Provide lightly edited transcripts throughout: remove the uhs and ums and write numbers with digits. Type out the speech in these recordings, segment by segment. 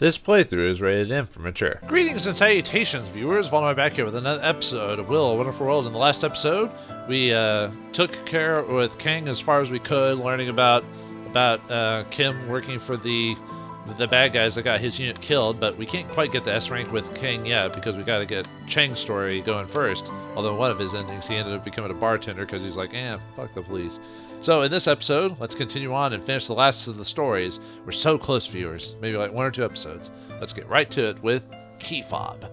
This playthrough is rated M for mature. Greetings and salutations, viewers. Vauldemare back here with another episode of Will, Wonderful World. In the last episode, we took care with Kang as far as we could, learning about Kim working for the bad guys that got his unit killed, but we can't quite get the S rank with Kang yet because we got to get Chang's story going first. Although one of his endings, he ended up becoming a bartender because he's like, fuck the police. So in this episode, let's continue on and finish the last of the stories. We're so close, viewers. Maybe like 1 or 2 episodes. Let's get right to it with Key Fob.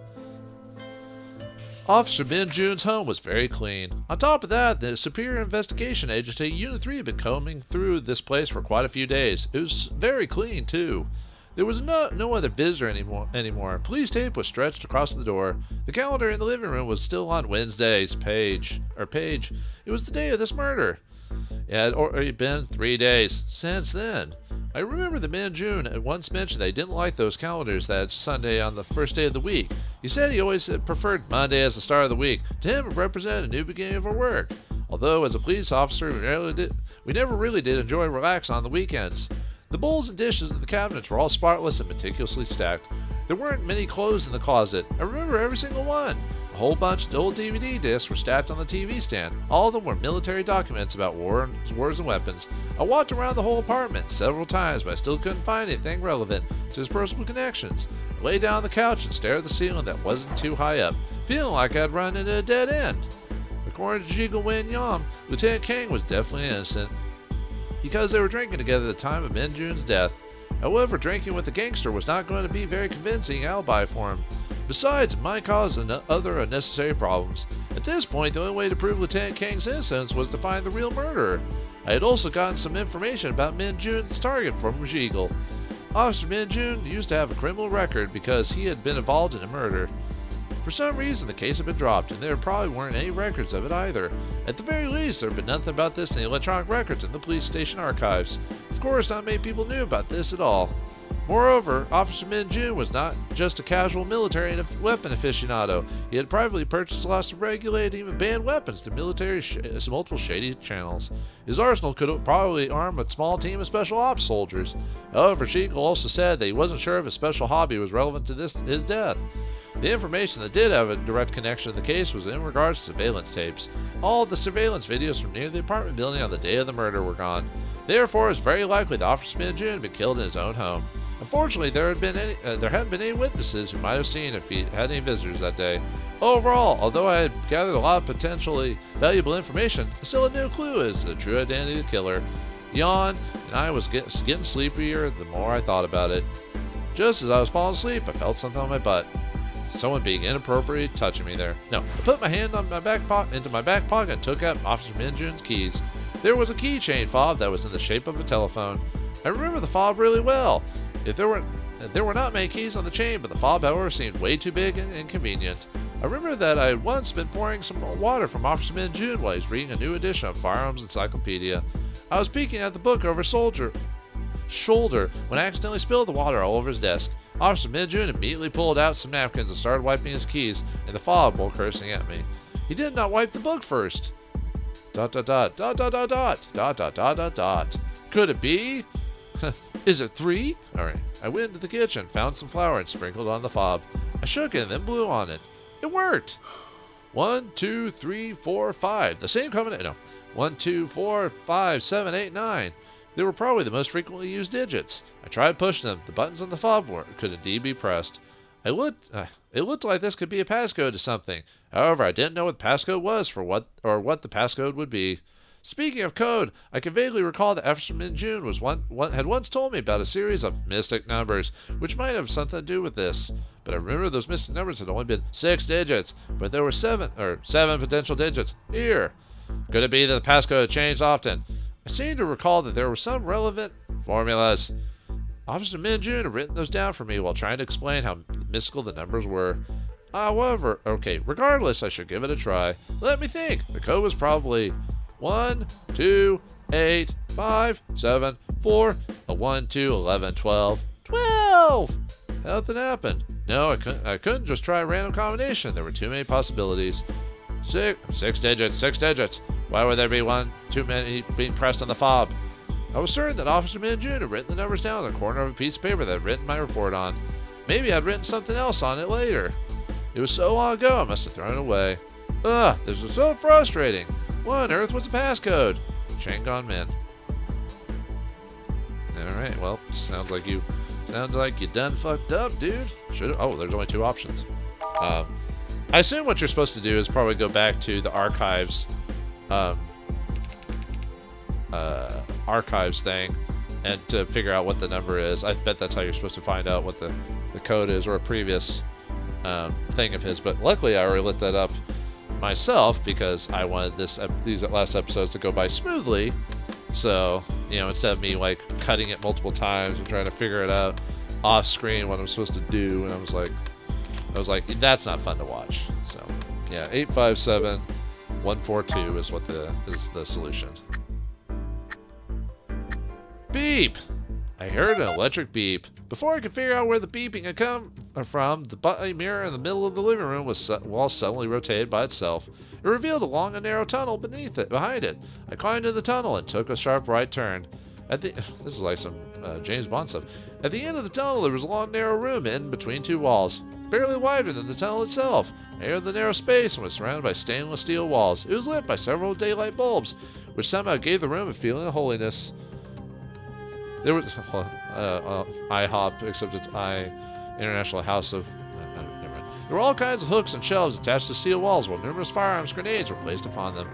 Officer Min Jun's home was very clean. On top of that, the Superior Investigation Agency Unit 3 had been combing through this place for quite a few days. It was very clean, too. There was no other visitor anymore. Police tape was stretched across the door. The calendar in the living room was still on Wednesday's page. It was the day of this murder. It had already been 3 days since then. I remember that Min Jun had once mentioned they didn't like those calendars that Sunday on the first day of the week. He said he always preferred Monday as the start of the week. To him, it represented a new beginning of our work. Although, as a police officer, we never really did enjoy relaxing on the weekends. The bowls and dishes in the cabinets were all spotless and meticulously stacked. There weren't many clothes in the closet. I remember every single one. A whole bunch of old DVD discs were stacked on the TV stand. All of them were military documents about wars and weapons. I walked around the whole apartment several times, but I still couldn't find anything relevant to his personal connections. I lay down on the couch and stared at the ceiling that wasn't too high up, feeling like I'd run into a dead end. According to Wen Yam, Lieutenant Kang was definitely innocent because they were drinking together at the time of Min Jun's death. However, drinking with a gangster was not going to be a very convincing alibi for him. Besides, it might cause other unnecessary problems. At this point, the only way to prove Lieutenant Kang's innocence was to find the real murderer. I had also gotten some information about Min Jun's target from Zhiegel. Officer Min Jun used to have a criminal record because he had been involved in a murder. For some reason, the case had been dropped, and there probably weren't any records of it either. At the very least, there had been nothing about this in the electronic records in the police station archives. Of course, not many people knew about this at all. Moreover, Officer Min Jun was not just a casual military and weapon aficionado. He had privately purchased lots of regulated, even banned weapons through multiple shady channels. His arsenal could probably arm a small team of special ops soldiers. However, Zhiegel also said that he wasn't sure if his special hobby was relevant to his death. The information that did have a direct connection to the case was in regards to surveillance tapes. All of the surveillance videos from near the apartment building on the day of the murder were gone. Therefore, it was very likely that Officer Min Jun had been killed in his own home. Unfortunately, there hadn't been any witnesses who might have seen if he had any visitors that day. Overall, although I had gathered a lot of potentially valuable information, I still had no clue as to the true identity of the killer. Yawn, and I was getting sleepier the more I thought about it. Just as I was falling asleep, I felt something on my butt. Someone being inappropriately touching me there. No, I put my hand into my back pocket and took out Officer Min Jun's keys. There was a keychain fob that was in the shape of a telephone. I remember the fob really well. There were not many keys on the chain, but the fob, however, seemed way too big and inconvenient. I remember that I had once been pouring some water from Officer Min Jun while he was reading a new edition of Firearms Encyclopedia. I was peeking at the book over his shoulder when I accidentally spilled the water all over his desk. Officer Min Jun immediately pulled out some napkins and started wiping his keys and the fob while cursing at me. He did not wipe the book first. ... Could it be? Is it 3? Alright. I went into the kitchen, found some flour, and sprinkled on the fob. I shook it and then blew on it. It worked! 1, 2, 3, 4, 5. The same combination. No. 1, 2, 4, 5, 7, 8, 9. They were probably the most frequently used digits. I tried pushing them. The buttons on the fob could indeed be pressed. It looked like this could be a passcode to something. However, I didn't know what the passcode was what the passcode would be. Speaking of code, I can vaguely recall that Officer Min Jun had once told me about a series of mystic numbers, which might have something to do with this. But I remember those mystic numbers had only been 6 digits, but there were 7 potential digits. Here. Could it be that the passcode had changed often? I seem to recall that there were some relevant formulas. Officer Min Jun had written those down for me while trying to explain how mystical the numbers were. However, regardless, I should give it a try. Let me think. The code was probably 1, 2, 8, 5, 7, 4, 1, 2, 11, 12. 12! Nothing happened. No, I couldn't just try a random combination. There were too many possibilities. 6 digits. Why would there be 1 too many being pressed on the fob? I was certain that Officer Min Jun had written the numbers down on the corner of a piece of paper that I'd written my report on. Maybe I'd written something else on it later. It was so long ago I must have thrown it away. Ugh, this was so frustrating. What on earth was the passcode? Chang Gyeong-Min. Alright, well, sounds like you done fucked up, dude. Oh, there's only 2 options. I assume what you're supposed to do is probably go back to the archives archives thing and to figure out what the number is. I bet that's how you're supposed to find out what the code is, or a previous thing of his. But luckily I already looked that up myself because I wanted these last episodes to go by smoothly. So, instead of me like cutting it multiple times and trying to figure it out off screen what I'm supposed to do, and I was like, that's not fun to watch. So, yeah, 857142 is what is the solution. Beep! I heard an electric beep. Before I could figure out where the beeping had come from, the button mirror in the middle of the living room was suddenly rotated by itself. It revealed a long and narrow tunnel behind it. I climbed into the tunnel and took a sharp right turn. This is like some James Bond stuff. At the end of the tunnel, there was a long, narrow room in between 2 walls, barely wider than the tunnel itself. I entered the narrow space and was surrounded by stainless steel walls. It was lit by several daylight bulbs, which somehow gave the room a feeling of holiness. There was IHOP, except it's International House of. Never mind. There were all kinds of hooks and shelves attached to steel walls, while numerous firearms grenades were placed upon them.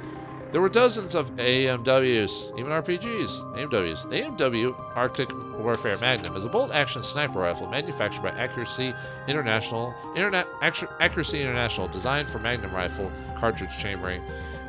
There were dozens of AMWs, even RPGs. AMWs. The AMW Arctic Warfare Magnum is a bolt-action sniper rifle manufactured by Accuracy International, designed for Magnum rifle cartridge chambering.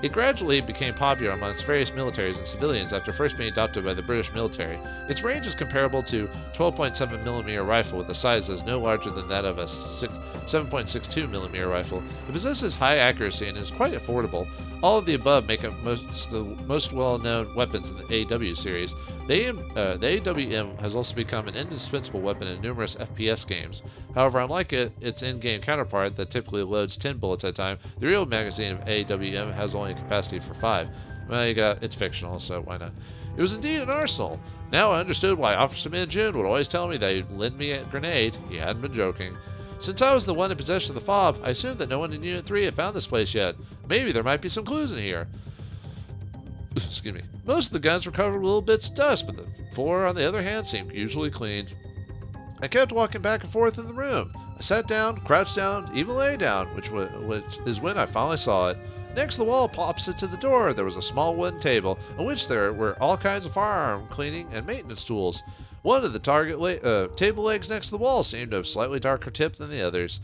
It gradually became popular amongst various militaries and civilians after first being adopted by the British military. Its range is comparable to 12.7mm rifle, with a size that is no larger than that of a 7.62mm rifle. It possesses high accuracy and is quite affordable. All of the above make up most well-known weapons in the AW series. The AWM has also become an indispensable weapon in numerous FPS games. However, unlike its in-game counterpart that typically loads 10 bullets at a time, the real magazine of AWM has only a capacity for 5. Well, it's fictional, so why not? It was indeed an arsenal. Now I understood why Officer Min Jun would always tell me that he'd lend me a grenade. He hadn't been joking. Since I was the one in possession of the fob, I assumed that no one in Unit 3 had found this place yet. Maybe there might be some clues in here. Excuse me. Most of the guns were covered with little bits of dust, but the floor, on the other hand, seemed usually clean. I kept walking back and forth in the room. I sat down, crouched down, even lay down, which is when I finally saw it. Next to the wall, opposite to the door, there was a small wooden table, on which there were all kinds of firearm cleaning and maintenance tools. One of the table legs next to the wall seemed to have slightly darker tip than the others.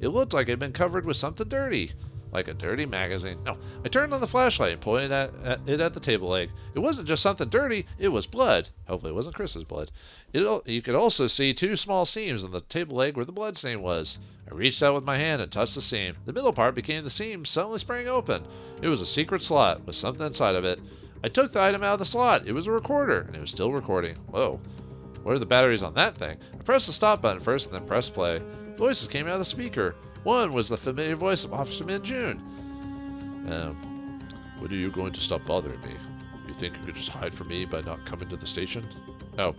It looked like it had been covered with something dirty, like a dirty magazine. No, I turned on the flashlight and pointed at the table leg. It wasn't just something dirty, it was blood. Hopefully it wasn't Chris's blood. You could also see 2 small seams on the table leg where the blood stain was. I reached out with my hand and touched the seam. The middle part became the seam suddenly sprang open. It was a secret slot with something inside of it. I took the item out of the slot. It was a recorder, and it was still recording. Whoa. What are the batteries on that thing? I pressed the stop button first and then pressed play. Voices came out of the speaker. One was the familiar voice of Officer Min Jun. When are you going to stop bothering me? You think you could just hide from me by not coming to the station? Oh.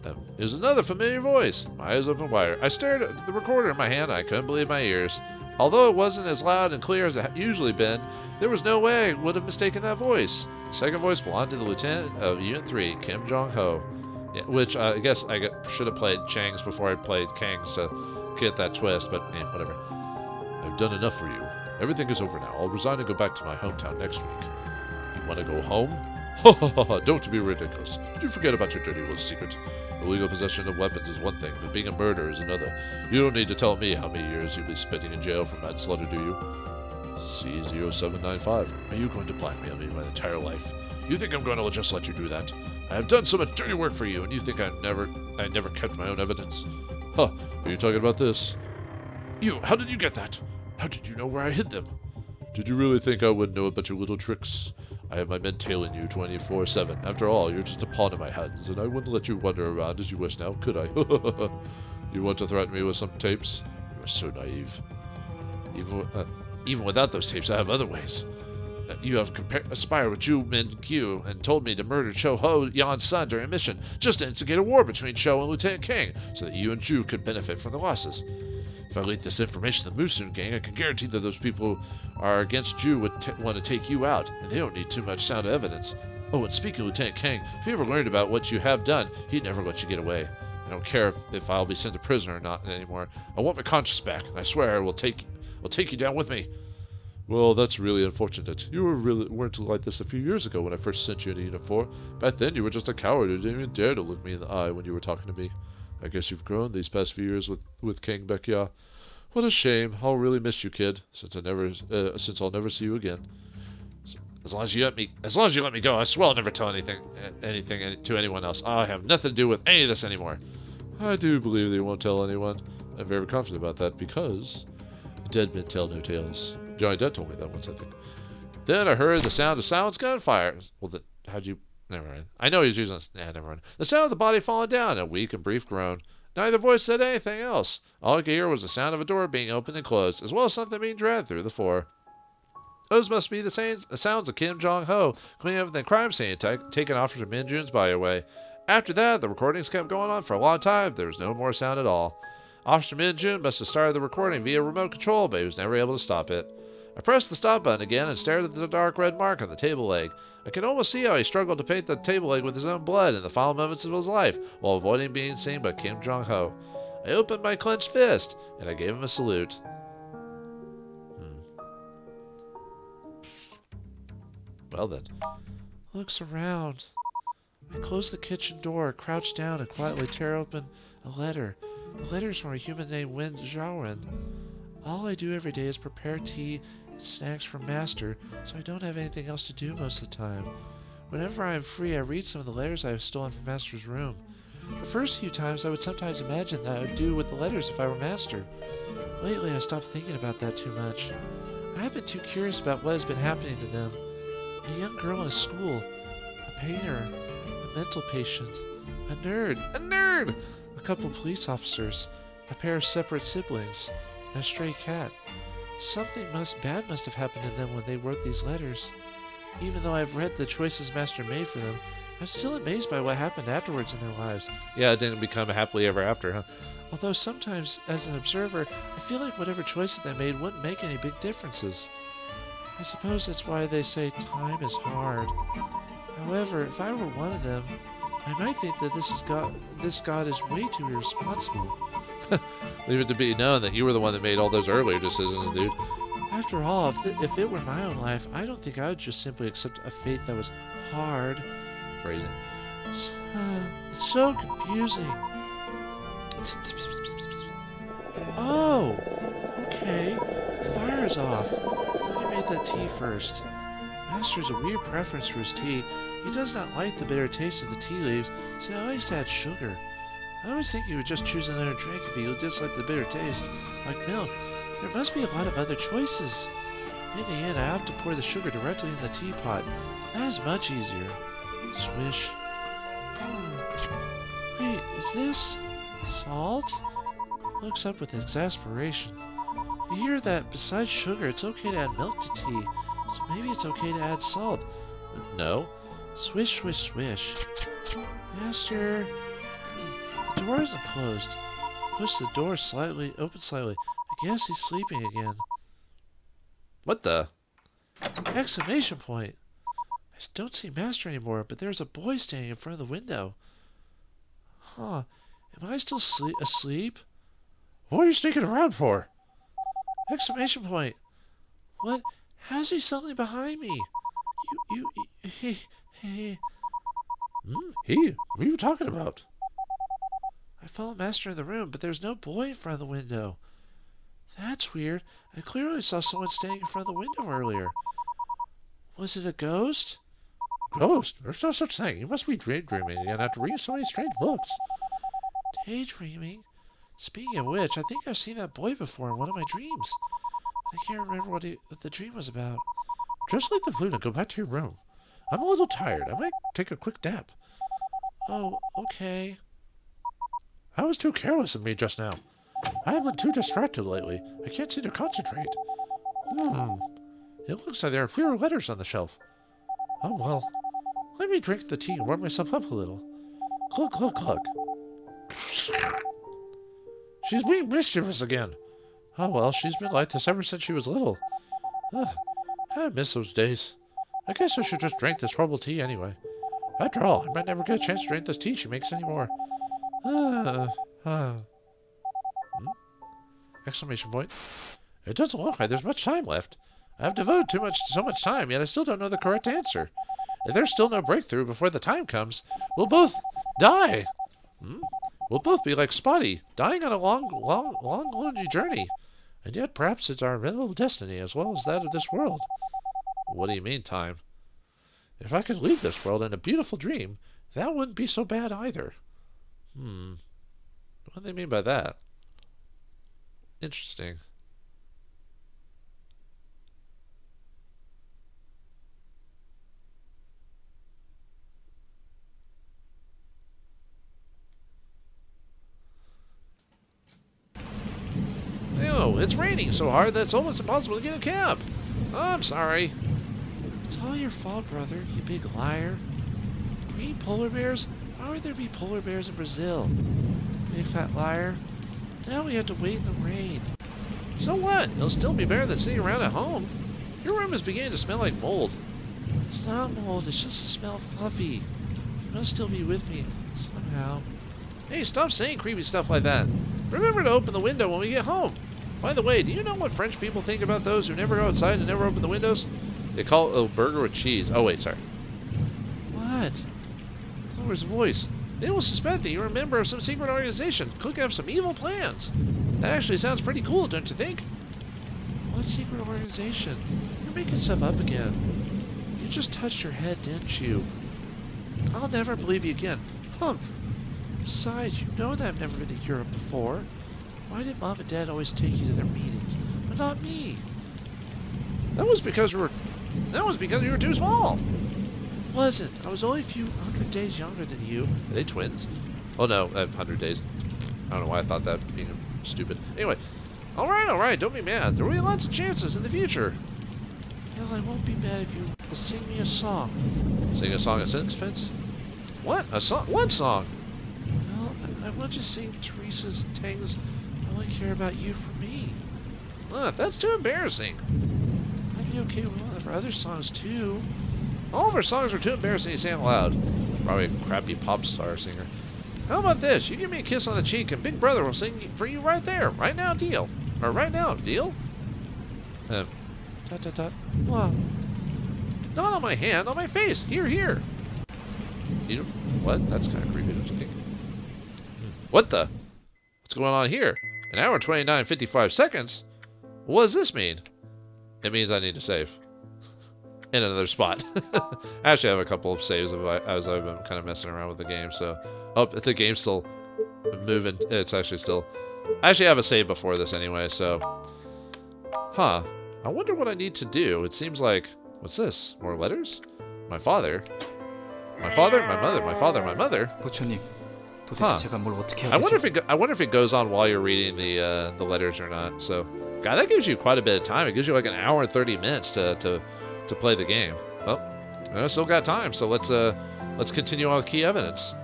It was another familiar voice. My eyes opened wider. I stared at the recorder in my hand and I couldn't believe my ears. Although it wasn't as loud and clear as it had usually been, there was no way I would have mistaken that voice. The second voice belonged to the lieutenant of Unit 3, Kim Jong-ho. Yeah, which I guess I should have played Chang's before I played Kang's to get that twist, but whatever. I've done enough for you. Everything is over now. I'll resign and go back to my hometown next week. You want to go home? Ha ha ha ha, don't be ridiculous. Did you forget about your dirty little secret? Illegal possession of weapons is one thing, but being a murderer is another. You don't need to tell me how many years you'll be spending in jail for manslaughter, do you? C0795, are you going to blackmail me my entire life? You think I'm going to just let you do that? I have done so much dirty work for you, and you think I never kept my own evidence? Huh, are you talking about this? You, how did you get that? How did you know where I hid them? Did you really think I wouldn't know about your little tricks? I have my men tailing you 24/7. After all, you're just a pawn in my hands, and I wouldn't let you wander around as you wish now, could I? You want to threaten me with some tapes? You are so naive. Even without those tapes, I have other ways. You have conspired with Yi Men Game and told me to murder Cho Ho Yan's son during a mission, just to instigate a war between Cho and Lieutenant Kang, so that you and Ju could benefit from the losses. If I leak this information to the Musun gang, I can guarantee that those people who are against Ju would want to take you out, and they don't need too much sound evidence. Oh, and speaking of Lieutenant Kang, if he ever learned about what you have done, he'd never let you get away. I don't care if I'll be sent to prison or not anymore. I want my conscience back, and I swear I will take you down with me. Well, that's really unfortunate. You weren't like this a few years ago when I first sent you in a uniform. Back then, you were just a coward who didn't even dare to look me in the eye when you were talking to me. I guess you've grown these past few years with King Baekya. What a shame. I'll really miss you, kid, since I'll never see you again. As long as you let me go, I swear I'll never tell anything to anyone else. I have nothing to do with any of this anymore. I do believe that you won't tell anyone. I'm very confident about that because dead men tell no tales. Johnny Depp told me that once, I think. Then I heard the sound of silenced gunfire. Well, how'd you... Never mind. I know he was using... never mind. The sound of the body falling down, a weak and brief groan. Neither voice said anything else. All I could hear was the sound of a door being opened and closed, as well as something being dragged through the floor. Those must be the sounds of Kim Jong-ho cleaning up the crime scene and taking Officer Min Jun's body away. After that, the recordings kept going on for a long time. There was no more sound at all. Officer Min Jun must have started the recording via remote control, but he was never able to stop it. I pressed the stop button again and stared at the dark red mark on the table leg. I could almost see how he struggled to paint the table leg with his own blood in the final moments of his life, while avoiding being seen by Kim Jong-ho. I opened my clenched fist, and I gave him a salute. Well then. Looks around. I closed the kitchen door, crouched down, and quietly tear open a letter. The letter's from a human named Wen Zhaoren. All I do every day is prepare tea and snacks for Master, so I don't have anything else to do most of the time. Whenever I am free, I read some of the letters I have stolen from Master's room. The first few times, I would sometimes imagine that I would do with the letters if I were Master. Lately, I stopped thinking about that too much. I have been too curious about what has been happening to them. A young girl in a school, a painter, a mental patient, a nerd, a couple of police officers, a pair of separate siblings, and a stray cat. Something bad must have happened to them when they wrote these letters. Even though I've read the choices Master made for them, I'm still amazed by what happened afterwards in their lives. Yeah, it didn't become a happily ever after, huh? Although sometimes, as an observer, I feel like whatever choices they made wouldn't make any big differences. I suppose that's why they say time is hard. However, if I were one of them, I might think that this God is way too irresponsible. Leave it to be known that you were the one that made all those earlier decisions, dude. After all, if it were my own life, I don't think I would just simply accept a fate that was hard. Phrasing. It's so confusing. Oh! Okay. The fire is off. Let me make that tea first. Master has a weird preference for his tea. He does not like the bitter taste of the tea leaves, so he likes to add sugar. I always think he would just choose another drink if he disliked the bitter taste, like milk. There must be a lot of other choices. In the end, I have to pour the sugar directly in the teapot. That is much easier. Swish. Wait, is this salt? Looks up with exasperation. You hear that besides sugar, it's okay to add milk to tea, so maybe it's okay to add salt. No. Swish, swish, swish. Master. The door isn't closed. Push the door open slightly. I guess he's sleeping again. What the? Exclamation point. I don't see Master anymore, but there's a boy standing in front of the window. Huh. Am I still asleep? What are you sneaking around for? Exclamation point. What? How's he suddenly behind me? He. He? What are you talking about? I followed Master in the room, but there's no boy in front of the window. That's weird. I clearly saw someone standing in front of the window earlier. Was it a ghost? Ghost? There's no such thing. You must be daydreaming again after reading so many strange books. Daydreaming? Speaking of which, I think I've seen that boy before in one of my dreams. I can't remember what the dream was about. Just leave the flute and go back to your room. I'm a little tired. I might take a quick nap. Oh, okay. I was too careless of me just now. I have been too distracted lately. I can't seem to concentrate. It looks like there are fewer letters on the shelf. Oh, well. Let me drink the tea and warm myself up a little. Glug, glug, glug. She's being mischievous again. Oh, well, she's been like this ever since she was little. I miss those days. I guess I should just drink this horrible tea anyway. After all, I might never get a chance to drink this tea she makes anymore. Exclamation point. It doesn't look like there's much time left. I've devoted so much time, yet I still don't know the correct answer. If there's still no breakthrough before the time comes, we'll both die. We'll both be like Spotty, dying on a long, lonely journey. And yet perhaps it's our inevitable destiny as well as that of this world. What do you mean, time? If I could leave this world in a beautiful dream, that wouldn't be so bad either. What do they mean by that? Interesting. Ew, it's raining so hard that it's almost impossible to get a cab. Oh, I'm sorry. It's all your fault, brother, you big liar. Green polar bears? How would there be polar bears in Brazil? Big fat liar. Now we have to wait in the rain. So what? It'll still be better than sitting around at home. Your room is beginning to smell like mold. It's not mold, it's just the smell of fluffy. You must still be with me, somehow. Hey, stop saying creepy stuff like that. Remember to open the window when we get home. By the way, do you know what French people think about those who never go outside and never open the windows? They call it a burger with cheese. Oh, wait, sorry. What? Lower's voice. They will suspect that you're a member of some secret organization cooking up some evil plans. That actually sounds pretty cool, don't you think? What secret organization? You're making stuff up again. You just touched your head, didn't you? I'll never believe you again. Humph. Besides, you know that I've never been to Europe before. Why did Mom and Dad always take you to their meetings, but not me? That was because you were too small. It wasn't. I was only a few hundred days younger than you. Are they twins? Oh no, 100 days. I don't know why I thought that, being stupid. Anyway, all right, don't be mad. There will be lots of chances in the future. Well, I won't be mad if you will sing me a song. Sing a song at sixpence? What? A song? What song? Well, I want you to sing Teresa's Tang's I Only Care About You for me. That's too embarrassing. I'd be okay with one of our other songs too. All of our songs are too embarrassing to sing out loud. Probably a crappy pop star singer. How about this? You give me a kiss on the cheek and Big Brother will sing for you right there. Right now, deal. Or right now, deal? Wow. Not on my hand, on my face. Here. What? That's kind of creepy, don't you think? What the? What's going on here? An hour 29:55 seconds? What does this mean? It means I need to save. In another spot. I actually have a couple of saves as I've been kind of messing around with the game, so... Oh, the game's still moving. It's actually still... I actually have a save before this anyway, so... Huh. I wonder what I need to do. It seems like... What's this? More letters? My father? My father? My mother? My father? My mother? Huh. I wonder if it goes on while you're reading the letters or not, so... God, that gives you quite a bit of time. It gives you like an hour and 30 minutes to play the game. Well, I still got time, so let's continue on with key evidence.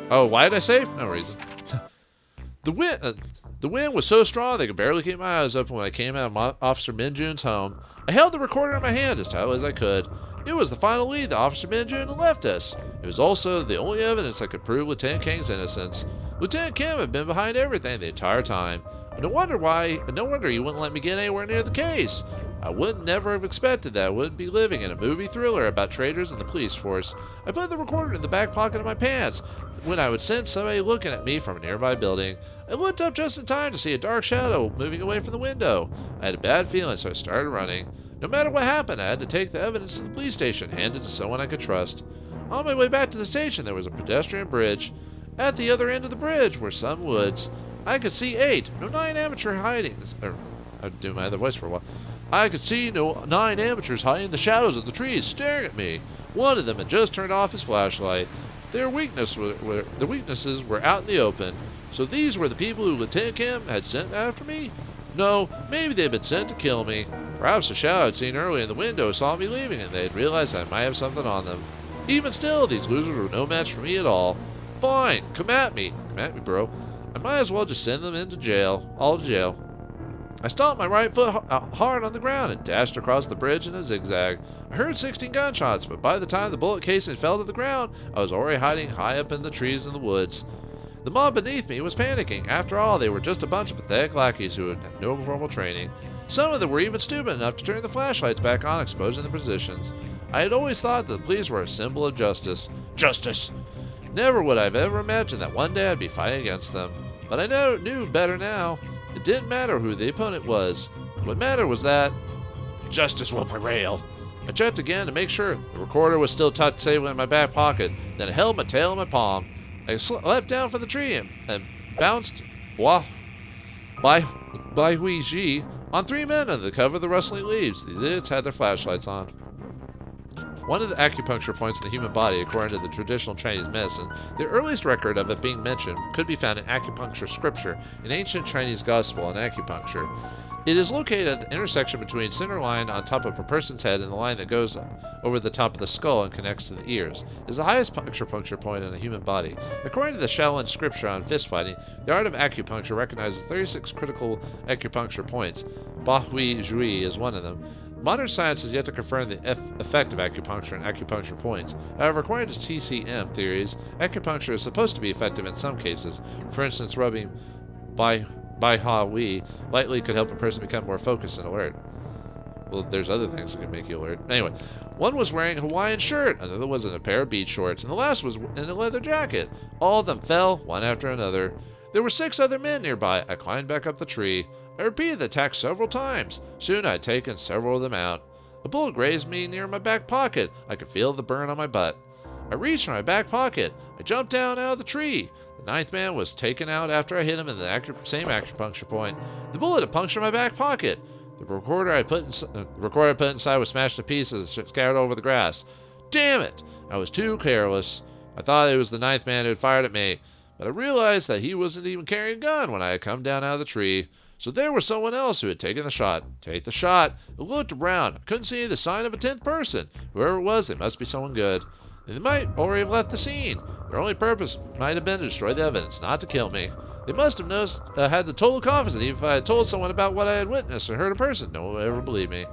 Oh, why did I save? No reason. The wind was so strong they could barely keep my eyes open when I came out of Officer Minjun's home. I held the recorder in my hand as tightly as I could. It was the final lead that Officer Minjun had left us. It was also the only evidence that could prove Lieutenant Kang's innocence. Lieutenant Kim had been behind everything the entire time. No wonder he wouldn't let me get anywhere near the case. I would never have expected that I wouldn't be living in a movie thriller about traitors and the police force. I put the recorder in the back pocket of my pants when I would sense somebody looking at me from a nearby building. I looked up just in time to see a dark shadow moving away from the window. I had a bad feeling, so I started running. No matter what happened, I had to take the evidence to the police station, hand it to someone I could trust. On my way back to the station, there was a pedestrian bridge. At the other end of the bridge were some woods. I could see 9 amateur hidings. I'd do my other voice for a while. I could see 9 amateurs hiding in the shadows of the trees, staring at me. One of them had just turned off his flashlight. Their weaknesses were out in the open. So these were the people who Lieutenant Kim had sent after me? No, maybe they had been sent to kill me. Perhaps the shadow I'd seen earlier in the window saw me leaving and they'd realized I might have something on them. Even still, these losers were no match for me at all. Fine, come at me. Come at me, bro. I might as well just send them into jail. All to jail. I stomped my right foot hard on the ground and dashed across the bridge in a zigzag. I heard 16 gunshots, but by the time the bullet casing fell to the ground, I was already hiding high up in the trees in the woods. The mob beneath me was panicking. After all, they were just a bunch of pathetic lackeys who had no formal training. Some of them were even stupid enough to turn the flashlights back on, exposing the positions. I had always thought that the police were a symbol of justice. Justice! Never would I have ever imagined that one day I'd be fighting against them. But I knew better now. It didn't matter who the opponent was. What mattered was that justice will prevail. I checked again to make sure the recorder was still tucked safely in my back pocket. Then I held my tail in my palm. I leapt down from the tree and bounced by Yi Zhi on 3 men under the cover of the rustling leaves. These idiots had their flashlights on. One of the acupuncture points in the human body, according to the traditional Chinese medicine, the earliest record of it being mentioned could be found in acupuncture scripture, an ancient Chinese gospel on acupuncture. It is located at the intersection between center line on top of a person's head and the line that goes over the top of the skull and connects to the ears. It is the highest acupuncture point in the human body. According to the Shaolin scripture on fist fighting, the art of acupuncture recognizes 36 critical acupuncture points. Yi Zhi is one of them. Modern science has yet to confirm the effect of acupuncture and acupuncture points. However, according to TCM theories, acupuncture is supposed to be effective in some cases. For instance, rubbing Bai Wei lightly could help a person become more focused and alert. Well, there's other things that can make you alert. Anyway, one was wearing a Hawaiian shirt, another was in a pair of beach shorts, and the last was in a leather jacket. All of them fell, one after another. There were 6 other men nearby. I climbed back up the tree. I repeated the attack several times. Soon I had taken several of them out. A bullet grazed me near my back pocket. I could feel the burn on my butt. I reached for my back pocket. I jumped down out of the tree. The 9th man was taken out after I hit him in the same acupuncture point. The bullet had punctured my back pocket. The recorder I put inside was smashed to pieces and scattered over the grass. Damn it! I was too careless. I thought it was the 9th man who had fired at me, but I realized that he wasn't even carrying a gun when I had come down out of the tree. So there was someone else who had taken the shot. Take the shot. I looked around. I couldn't see the sign of a 10th person. Whoever it was, they must be someone good. They might already have left the scene. Their only purpose might have been to destroy the evidence, not to kill me. They must have had the total confidence that even if I had told someone about what I had witnessed or heard in person, no one would ever believe me.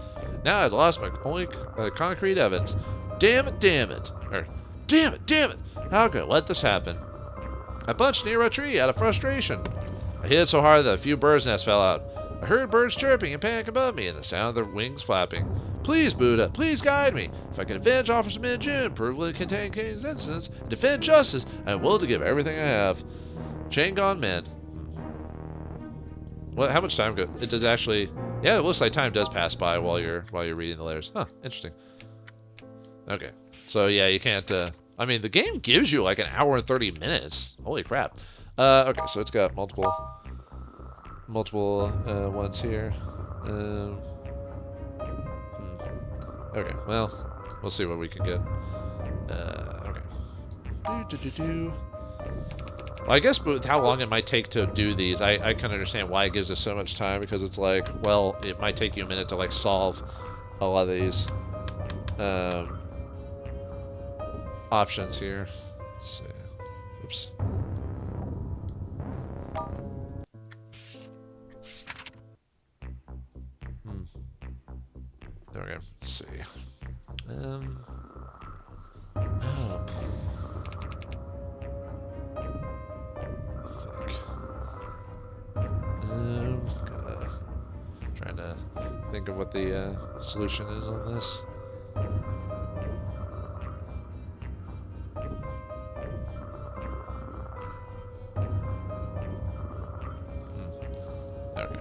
Now I'd lost my only concrete evidence. Damn it, damn it. Or, damn it. How could I let this happen? I bunched near a tree out of frustration. I hit it so hard that a few birds' nests fell out. I heard birds chirping and panic above me and the sound of their wings flapping. Please, Buddha, please guide me. If I can avenge Officer Min Jun, prove the contain Kang's incidents, and defend justice, I am willing to give everything I have. Chang Gyeong-Min. What? How much time go? It does actually. Yeah, it looks like time does pass by while you're reading the letters. Huh? Interesting. Okay. So yeah, you can't. I mean, the game gives you like an hour and 30 minutes. Holy crap. Okay, so it's got multiple ones here. Okay, well, we'll see what we can get. Okay. Well, I guess with how long it might take to do these, I can understand why it gives us so much time, because it's like, well, it might take you a minute to like solve a lot of these options here. Let's see. Oops. There we go. Let's see. Oh. Trying to think of what the solution is on this. Okay.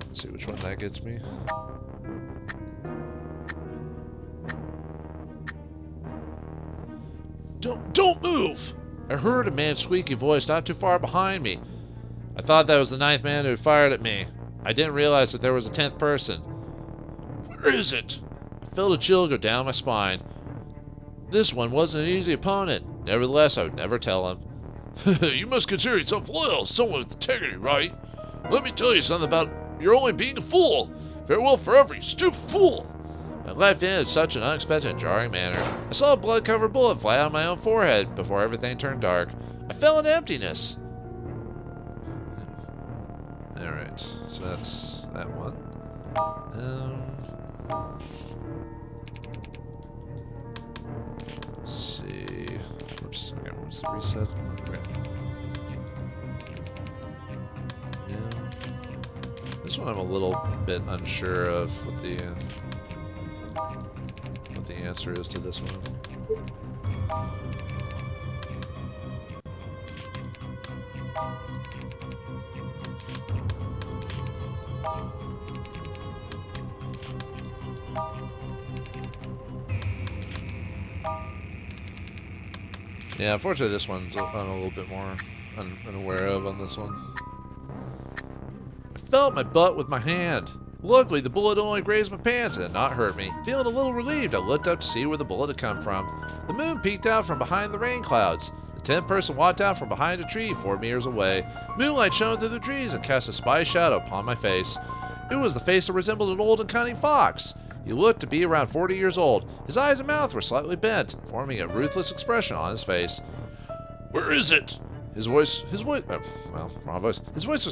Let's see which one that gets me. Don't move! I heard a man's squeaky voice not too far behind me. I thought that was the 9th man who fired at me. I didn't realize that there was a 10th person. Where is it? I felt a chill go down my spine. This one wasn't an easy opponent. Nevertheless, I would never tell him. You must consider yourself loyal, someone with integrity, right? Let me tell you something about you're only being a fool. Farewell forever, you stupid fool. My life ended in such an unexpected and jarring manner. I saw a blood-covered bullet fly out of my own forehead before everything turned dark. I fell into emptiness. Alright, so that's that one. Let's see. Oops, okay, what's the reset? Okay. Yeah. This one I'm a little bit unsure of what the answer is to this one. Yeah, unfortunately this one's I'm a little bit more unaware of on this one. I felt my butt with my hand. Luckily, the bullet only grazed my pants and had not hurt me. Feeling a little relieved, I looked up to see where the bullet had come from. The moon peeked out from behind the rain clouds. The 10th person walked out from behind a tree 4 meters away. Moonlight shone through the trees and cast a spy shadow upon my face. It was the face that resembled an old and cunning fox. He looked to be around 40 years old. His eyes and mouth were slightly bent, forming a ruthless expression on his face. Where is it? His voice was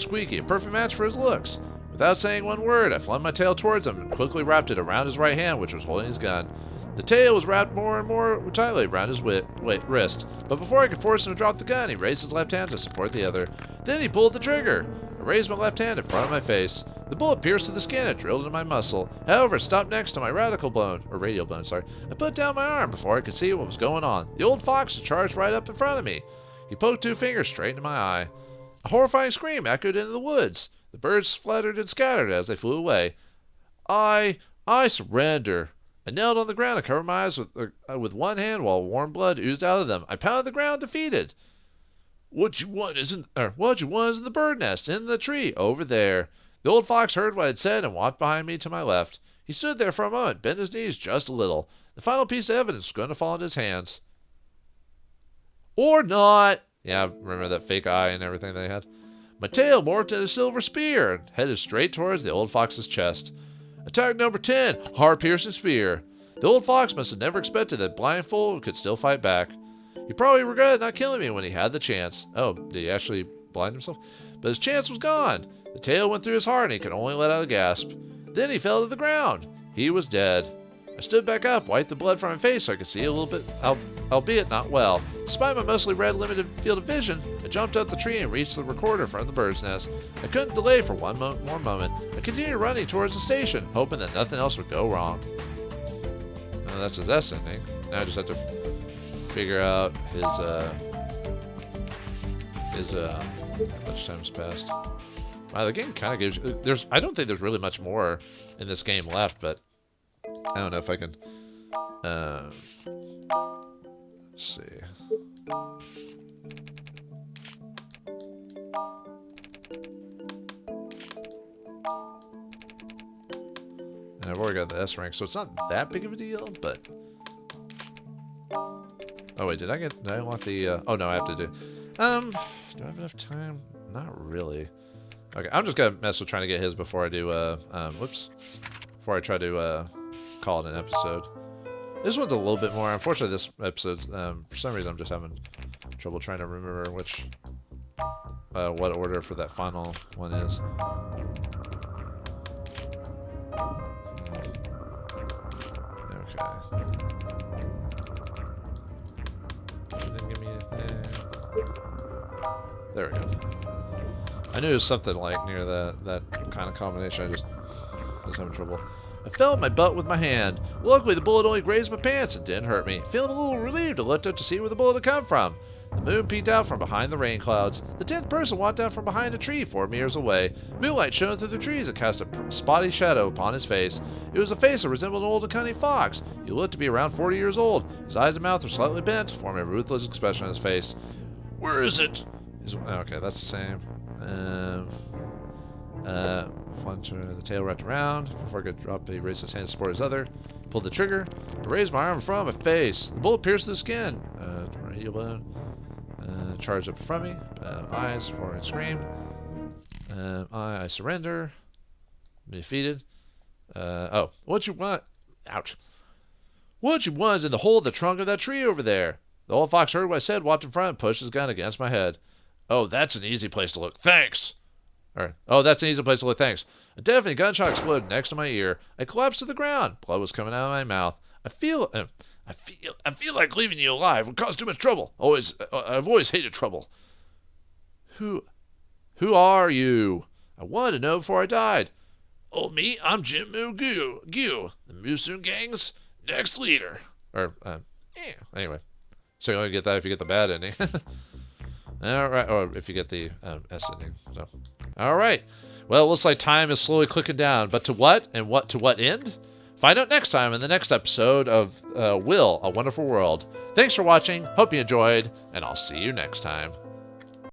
squeaky, a perfect match for his looks. Without saying one word, I flung my tail towards him and quickly wrapped it around his right hand, which was holding his gun. The tail was wrapped more and more tightly around his wrist, but before I could force him to drop the gun, he raised his left hand to support the other. Then he pulled the trigger. I raised my left hand in front of my face. The bullet pierced through the skin and drilled into my muscle. However, it stopped next to my radial bone. I put down my arm before I could see what was going on. The old fox charged right up in front of me. He poked 2 fingers straight into my eye. A horrifying scream echoed into the woods. The birds fluttered and scattered as they flew away. I surrender. I knelt on the ground and covered my eyes with one hand while warm blood oozed out of them. I pounded the ground, defeated. What you want is in the bird nest, in the tree, over there. The old fox heard what I had said and walked behind me to my left. He stood there for a moment, bent his knees just a little. The final piece of evidence was going to fall into his hands. Or not. Yeah, remember that fake eye and everything they had? My tail morphed into a silver spear and headed straight towards the old fox's chest. Attack number 10, heart-piercing spear. The old fox must have never expected that blind fool could still fight back. He probably regretted not killing me when he had the chance. Oh, did he actually blind himself? But his chance was gone. The tail went through his heart and he could only let out a gasp. Then he fell to the ground. He was dead. I stood back up, wiped the blood from my face so I could see a little bit, albeit not well. Despite my mostly red limited field of vision, I jumped up the tree and reached the recorder from the bird's nest. I couldn't delay for one more moment. I continued running towards the station, hoping that nothing else would go wrong. Oh, that's his S ending. Now I just have to figure out his much time's passed. Wow, the game kind of gives you, I don't think there's really much more in this game left, but I don't know if I can let's see. And I've already got the S rank, so it's not that big of a deal, but oh wait, did I unlock the oh no, I have to do do I have enough time? Not really. Okay, I'm just gonna mess with trying to get his before I do before I try to call it an episode. This one's a little bit more. Unfortunately, this episode's for some reason I'm just having trouble trying to remember which what order for that final one is. Okay. Didn't give me anything. There we go. I knew it was something like near that kind of combination. I just was having trouble. I felt my butt with my hand. Luckily, the bullet only grazed my pants and didn't hurt me. Feeling a little relieved, I looked up to see where the bullet had come from. The moon peeked out from behind the rain clouds. The 10th person walked out from behind a tree 4 meters away. Moonlight shone through the trees and cast a spotty shadow upon his face. It was a face that resembled an old and cunning fox. He looked to be around 40 years old. His eyes and mouth were slightly bent, forming a ruthless expression on his face. Where is it? Okay, that's the same. Flung the tail wrapped around. Before I could drop, he raised his hand to support his other. Pulled the trigger. I raised my arm in front of my face. The bullet pierced the skin. Radial bone. Charge up in front of me. Eyes for and scream. I surrender. Defeated. Oh, what you want? Ouch. What you want is in the hole of the trunk of that tree over there. The old fox heard what I said, walked in front, and pushed his gun against my head. Oh, that's an easy place to look. Thanks. Oh, that's an easy place to look. Thanks. A deafening gunshot exploded next to my ear. I collapsed to the ground. Blood was coming out of my mouth. I feel like leaving you alive would cause too much trouble. I've always hated trouble. Who are you? I wanted to know before I died. Oh, me? I'm Jim Moo Gyu, the Musun Gang's next leader. Anyway. So you only get that if you get the bad ending. All right, or if you get the S ending. So, all right. Well, it looks like time is slowly clicking down. But to what? And to what end? Find out next time in the next episode of Will, A Wonderful World. Thanks for watching. Hope you enjoyed, and I'll see you next time.